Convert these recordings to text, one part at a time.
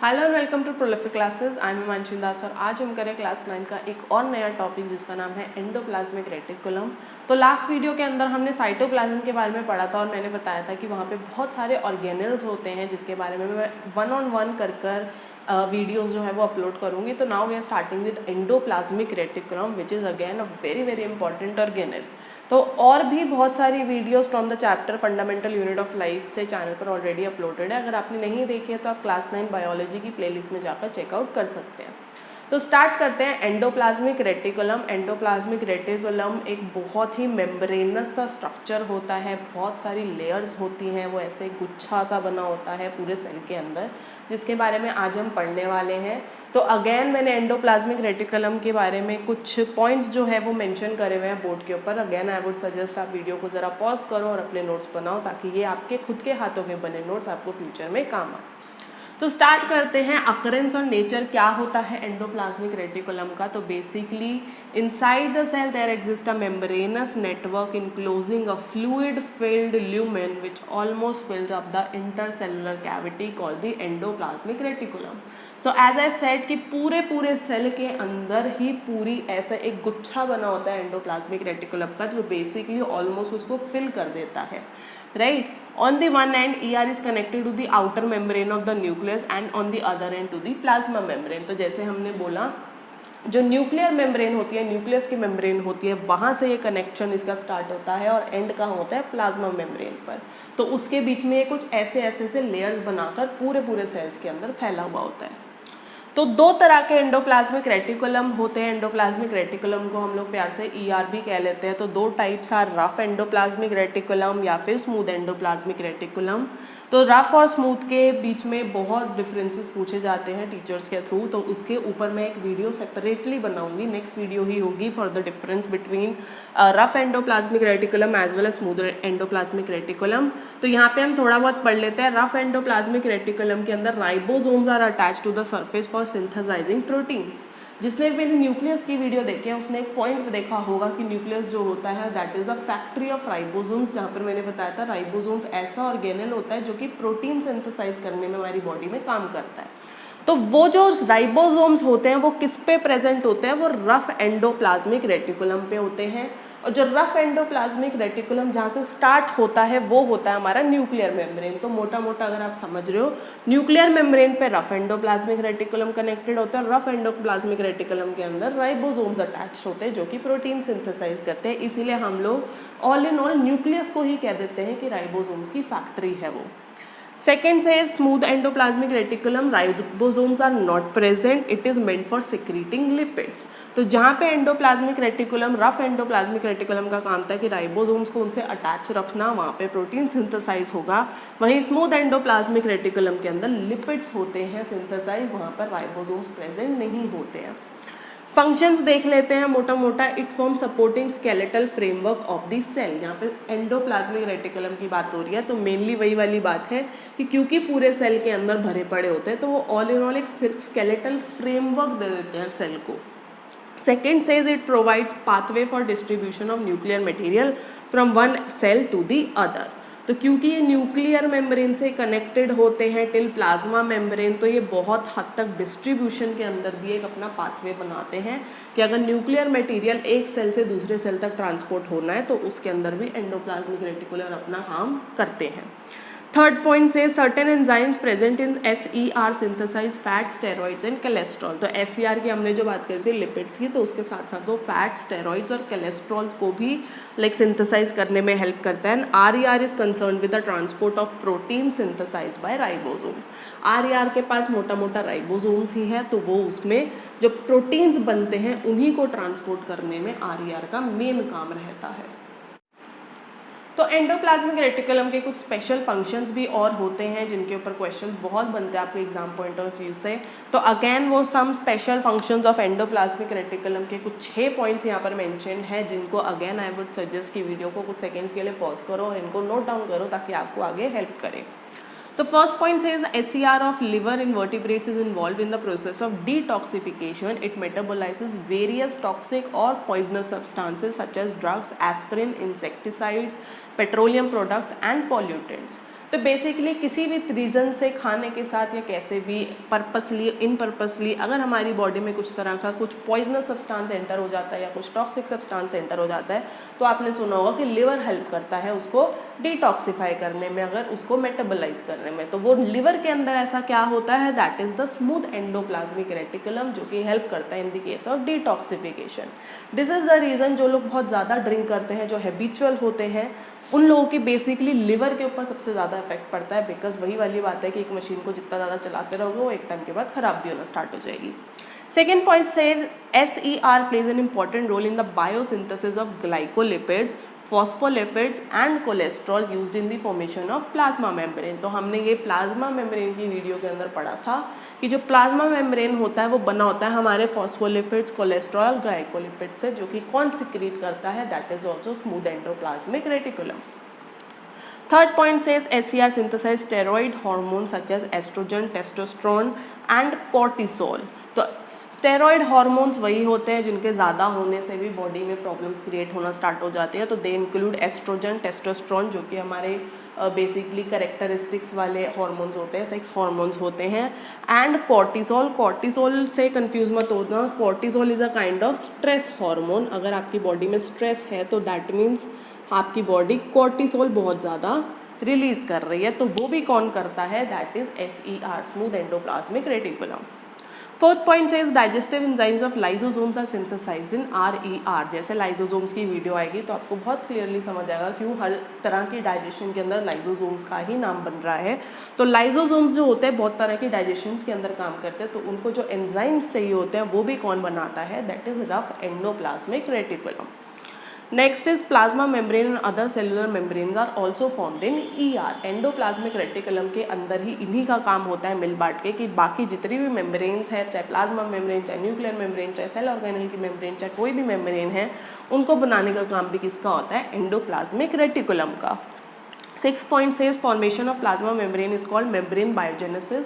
Hello and welcome to Prolific classes. I am Himanshu Das और आज हम करें क्लास 9 का एक और नया टॉपिक जिसका नाम है एंडोप्लाज्मिक रेटिकुलम। तो लास्ट वीडियो के अंदर हमने साइटोप्लाज्म के बारे में पढ़ा था और मैंने बताया था कि वहाँ पे बहुत सारे ऑर्गेनल्स होते हैं जिसके बारे में मैं वन ऑन वन कर वीडियोस जो है वो अपलोड करूँगी। तो now we are starting with endoplasmic reticulum which is again a very very important organelle. तो और भी बहुत सारी videos from the chapter fundamental unit of life से चैनल पर ऑलरेडी अपलोडेड है। अगर आपने नहीं देखी है तो आप क्लास 9 बायोलॉजी की प्लेलिस्ट में जाकर चेकआउट कर सकते हैं। तो स्टार्ट करते हैं एंडोप्लाज्मिक रेटिकुलम। एंडोप्लाज्मिक रेटिकुलम एक बहुत ही मेम्ब्रेनस सा स्ट्रक्चर होता है, बहुत सारी लेयर्स होती हैं, वो ऐसे गुच्छा सा बना होता है पूरे सेल के अंदर, जिसके बारे में आज हम पढ़ने वाले हैं। तो अगेन मैंने एंडोप्लाज्मिक रेटिकुलम के बारे में कुछ पॉइंट्स जो है वो मेंशन करे हुए हैं बोर्ड के ऊपर। अगेन आई वुड सजेस्ट आप वीडियो को ज़रा पॉज करो और अपने नोट्स बनाओ ताकि ये आपके खुद के हाथों में बने नोट्स आपको फ्यूचर में काम आए। तो स्टार्ट करते हैं अकरेंस और नेचर क्या होता है एंडोप्लाज्मिक रेटिकुलम का। तो basically inside the cell there exist a membranous network enclosing a fluid filled lumen which almost fills up the intercellular cavity called the endoplasmic reticulum. So as I said कि पूरे cell के अंदर ही पूरी ऐसा एक गुच्छा बना होता है एंडोप्लाज्मिक रेटिकुलम का, जो बेसिकली ऑलमोस्ट उसको फिल कर देता है, right. On the one end, ER is connected to the outer membrane of the nucleus and on the other end to the plasma membrane। तो जैसे हमने बोला जो न्यूक्लियर मेम्ब्रेन होती है, न्यूक्लियस की मेम्ब्रेन होती है, वहाँ से ये कनेक्शन इसका स्टार्ट होता है और एंड कहाँ होता है प्लाज्मा मेम्ब्रेन पर। तो उसके बीच में ये कुछ ऐसे लेयर्स बनाकर पूरे सेल्स के अंदर फैला हुआ होता है। तो दो तरह के एंडोप्लाज्मिक रेटिकुलम होते हैं। एंडोप्लाज्मिक रेटिकुलम को हम लोग प्यार से ER भी कह लेते हैं। तो दो types are rough endoplasmic reticulum या फिर स्मूथ एंडोप्लाज्मिक रेटिकुलम। तो रफ और स्मूथ के बीच में बहुत डिफरेंसेस पूछे जाते हैं टीचर्स के थ्रू, तो उसके ऊपर मैं एक वीडियो सेपरेटली बनाऊंगी, नेक्स्ट वीडियो ही होगी for the difference between rough endoplasmic reticulum as well as smooth endoplasmic reticulum. तो यहाँ पे हम थोड़ा बहुत पढ़ लेते हैं। रफ एंडोप्लाज्मिक रेटिकुलम के अंदर ribosomes are attach to the surface for synthesizing proteins. जिसने भी न्यूक्लियस की वीडियो देखी है उसने एक पॉइंट देखा होगा कि न्यूक्लियस जो होता है that is the factory of ribosomes, जहाँ पर मैंने बताया था राइबोसोम्स ऐसा ऑर्गेनल होता है जो कि प्रोटीन सिंथेसाइज करने में हमारी बॉडी में काम करता है। तो वो जो राइबोसोम्स होते हैं वो किस पे प्रेजेंट होते हैं, वो रफ एंडोप्लाज्मिक रेटिकुलम पे होते हैं। और जो रफ एंडोप्लाज्मिक रेटिकुलम जहाँ से स्टार्ट होता है वो होता है हमारा न्यूक्लियर मेम्ब्रेन। तो मोटा मोटा अगर आप समझ रहे हो, न्यूक्लियर मेम्ब्रेन पे रफ एंडोप्लाज्मिक रेटिकुलम कनेक्टेड होता है। रफ एंडोप्लाज्मिक रेटिकुलम के अंदर राइबोसोम्स अटैच होते हैं जो कि प्रोटीन सिंथेसाइज करते हैं। इसीलिए हम लोग ऑल इन ऑल न्यूक्लियस को ही कह देते हैं कि राइबोसोम्स की फैक्ट्री है वो। Second says smooth endoplasmic reticulum, ribosomes are not present, it is meant for secreting lipids। तो जहाँ पे endoplasmic reticulum, rough endoplasmic reticulum का काम था कि राइबोसोम्स को उनसे अटैच रखना, वहाँ पे प्रोटीन सिंथेसाइज होगा। वहीं स्मूथ एंडोप्लाज्मिक रेटिकुलम के अंदर लिपिड्स होते हैं सिंथेसाइज, वहाँ पर राइबोसोम्स प्रेजेंट नहीं होते हैं। फंक्शंस देख लेते हैं मोटा मोटा। It form supporting skeletal framework of the cell. यहाँ पे एंडोप्लाज्मिक रेटिकुलम की बात हो रही है तो मेनली वही वाली बात है कि क्योंकि पूरे सेल के अंदर भरे पड़े होते हैं तो वो ऑल इन ऑल एक स्केलेटल फ्रेमवर्क दे देते हैं सेल को। Second says it provides pathway for distribution of nuclear material from one cell to the other. तो क्योंकि ये न्यूक्लियर मेम्ब्रेन से कनेक्टेड होते हैं टिल प्लाज्मा मेम्ब्रेन, तो ये बहुत हद तक डिस्ट्रीब्यूशन के अंदर भी एक अपना पाथवे बनाते हैं कि अगर न्यूक्लियर मटेरियल एक सेल से दूसरे सेल तक ट्रांसपोर्ट होना है तो उसके अंदर भी एंडोप्लाज्मिक रेटिकुलम अपना काम करते हैं। Third point says certain enzymes present in SER synthesize fat, steroids and cholesterol. तो SER की हमने जो बात करी थी लिपिड्स की, तो उसके साथ साथ वो फैट, स्टेरॉइड्स और कोलेस्ट्रॉल्स को भी सिंथेसाइज करने में हेल्प करता है। And RER is concern with the transport of protein synthesize by ribosomes. RER के पास मोटा मोटा राइबोसोम्स ही है, तो वो उसमें जो प्रोटीन्स बनते हैं उन्हीं को ट्रांसपोर्ट करने में RER का मेन काम रहता है। तो एंडोप्लाज्मिक रेटिकुलम के कुछ स्पेशल फंक्शंस भी और होते हैं जिनके ऊपर क्वेश्चंस बहुत बनते हैं आपके एग्जाम पॉइंट ऑफ व्यू से। तो अगेन वो some special functions of endoplasmic reticulum के कुछ 6 पॉइंट्स यहाँ पर मेंशन है जिनको अगेन आई वुड सजेस्ट कि वीडियो को कुछ सेकेंड्स के लिए पॉज करो और इनको नोट डाउन करो ताकि आपको आगे हेल्प करे। The first point says SER of liver invertebrates is involved in the process of detoxification. It metabolizes various toxic or poisonous substances such as drugs, aspirin, insecticides, petroleum products and pollutants. तो basically किसी भी reason से खाने के साथ या कैसे भी पर्पसली इनपर्पसली अगर हमारी बॉडी में कुछ तरह का कुछ पॉइजनस सब्सटेंस एंटर हो जाता है या कुछ टॉक्सिक सब्सटेंस एंटर हो जाता है, तो आपने सुना होगा कि लिवर हेल्प करता है उसको डिटॉक्सिफाई करने में, अगर उसको मेटाबोलाइज करने में। तो वो लिवर के अंदर ऐसा क्या होता है, that is the smooth endoplasmic reticulum, जो कि हेल्प करता है in the case of detoxification. This is the reason जो लोग बहुत ज़्यादा ड्रिंक करते हैं, जो हैबिचुअल होते हैं, उन लोगों की बेसिकली लिवर के ऊपर सबसे ज़्यादा इफेक्ट पड़ता है, बिकॉज वही वाली बात है कि एक मशीन को जितना ज़्यादा चलाते रहोगे वो एक टाइम के बाद ख़राब भी होना स्टार्ट हो जाएगी। Second point says SER plays an important role in the biosynthesis of glycolipids, phospholipids and cholesterol used in the formation of plasma membrane. तो हमने ये प्लाज्मा मेम्ब्रेन की वीडियो के अंदर पढ़ा था कि जो प्लाज्मा मेम्ब्रेन होता है वो बना होता है हमारे फॉस्फोलिपिड्स, कोलेस्ट्रॉल, ग्लाइकोलिपिड्स से, जो कि कौन सिक्रीट करता है, that is also smooth endoplasmic reticulum. Third point says SER synthesize steroid hormone such as oestrogen, testosterone and cortisol. तो स्टेरॉइड हार्मोन्स वही होते हैं जिनके ज़्यादा होने से भी बॉडी में प्रॉब्लम्स क्रिएट होना स्टार्ट हो जाती है। तो दे इंक्लूड एस्ट्रोजन, टेस्टोस्टेरोन, जो कि हमारे बेसिकली करेक्टरिस्टिक्स वाले हार्मोन्स होते हैं, सेक्स हार्मोन्स होते हैं, एंड कॉर्टिसोल। कॉर्टिसोल से कंफ्यूज मत होना, cortisol is a kind of stress hormone. अगर आपकी बॉडी में स्ट्रेस है तो दैट मीन्स आपकी बॉडी कॉर्टिसोल बहुत ज़्यादा रिलीज कर रही है। तो वो भी कौन करता है, that is SER, smooth endoplasmic reticulum. Fourth point से digestive enzymes of lysosomes are synthesized in RER। जैसे लाइसोसोम्स की वीडियो आएगी तो आपको बहुत क्लियरली समझ आएगा क्यों हर तरह की डाइजेशन के अंदर लाइसोसोम्स का ही नाम बन रहा है। तो लाइसोसोम्स जो होते हैं बहुत तरह की डाइजेशन के अंदर काम करते हैं, तो उनको जो एंजाइम्स चाहिए होते हैं वो भी कौन बनाता है, that is rough endoplasmic reticulum. Next is plasma membrane and other cellular membranes are also formed in ER। Endoplasmic reticulum के अंदर ही इन्हीं का काम होता है मिल बांट के कि बाकी जितनी भी मेम्ब्रेन्स है, चाहे प्लाज्मा मेम्ब्रेन, चाहे न्यूक्लियर मेम्ब्रेन, चाहे सेल ऑर्गेनेल की मेम्ब्रेन, चाहे कोई भी मेम्ब्रेन है, उनको बनाने का काम भी किसका होता है, एंडोप्लाज्मिक रेटिकुलम का। 6 point says formation of plasma membrane is called membrane biogenesis.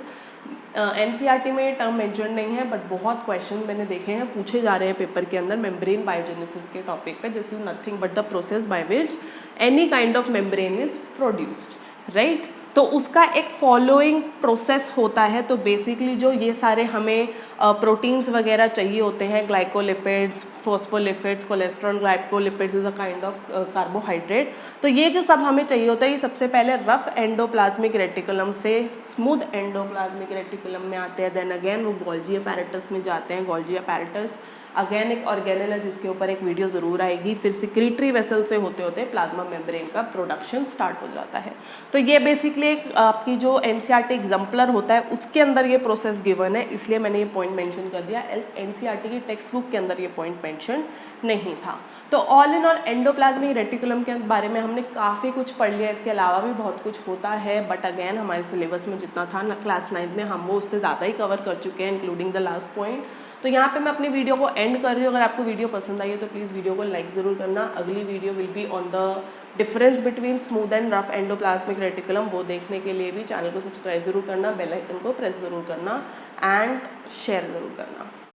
NCERT में ये टर्म मेंशन नहीं है, बट बहुत क्वेश्चन मैंने देखे हैं पूछे जा रहे हैं पेपर के अंदर मेम्ब्रेन बायोजेनेसिस के टॉपिक पे। This is nothing but the process by which any kind of membrane is produced, right. तो उसका एक फॉलोइंग प्रोसेस होता है। तो बेसिकली जो ये सारे हमें प्रोटीन्स वगैरह चाहिए होते हैं, glycolipids, phospholipids, cholesterol, glycolipids is a kind of carbohydrate. तो ये जो सब हमें चाहिए होता है ये सबसे पहले रफ एंडोप्लाज्मिक रेटिकुलम से स्मूथ एंडोप्लाज्मिक रेटिकुलम में आते हैं, देन अगेन वो गोल्जी अपैरेटस में जाते हैं। गोल्जी अपैरेटस अगेन एक ऑर्गेनेल है जिसके ऊपर एक वीडियो ज़रूर आएगी। फिर सिक्रीटरी वेसल से होते होते प्लाज्मा मेम्ब्रेन का प्रोडक्शन स्टार्ट हो जाता है। तो ये बेसिकली एक आपकी जो NCERT एग्जाम्पलर होता है उसके अंदर ये प्रोसेस गिवन है, इसलिए मैंने ये पॉइंट मेंशन कर दिया। एल्स NCERT की टेक्स्ट बुक के अंदर ये पॉइंट मेंशन नहीं था। तो all in all endoplasmic reticulum के बारे में हमने काफ़ी कुछ पढ़ लिया, इसके अलावा भी बहुत कुछ होता है, बट अगेन हमारे सिलेबस में जितना था ना क्लास 9 में हम वो उससे ज़्यादा ही कवर कर चुके हैं, इंक्लूडिंग द लास्ट पॉइंट। तो यहाँ पे मैं अपनी वीडियो को एंड कर रही हूँ। अगर आपको वीडियो पसंद आई है तो प्लीज़ वीडियो को लाइक ज़रूर करना। अगली video will be on the difference between smooth and rough endoplasmic reticulum. वो देखने के लिए भी चैनल को सब्सक्राइब ज़रूर करना, बेल आइकन को प्रेस ज़रूर करना एंड शेयर ज़रूर करना।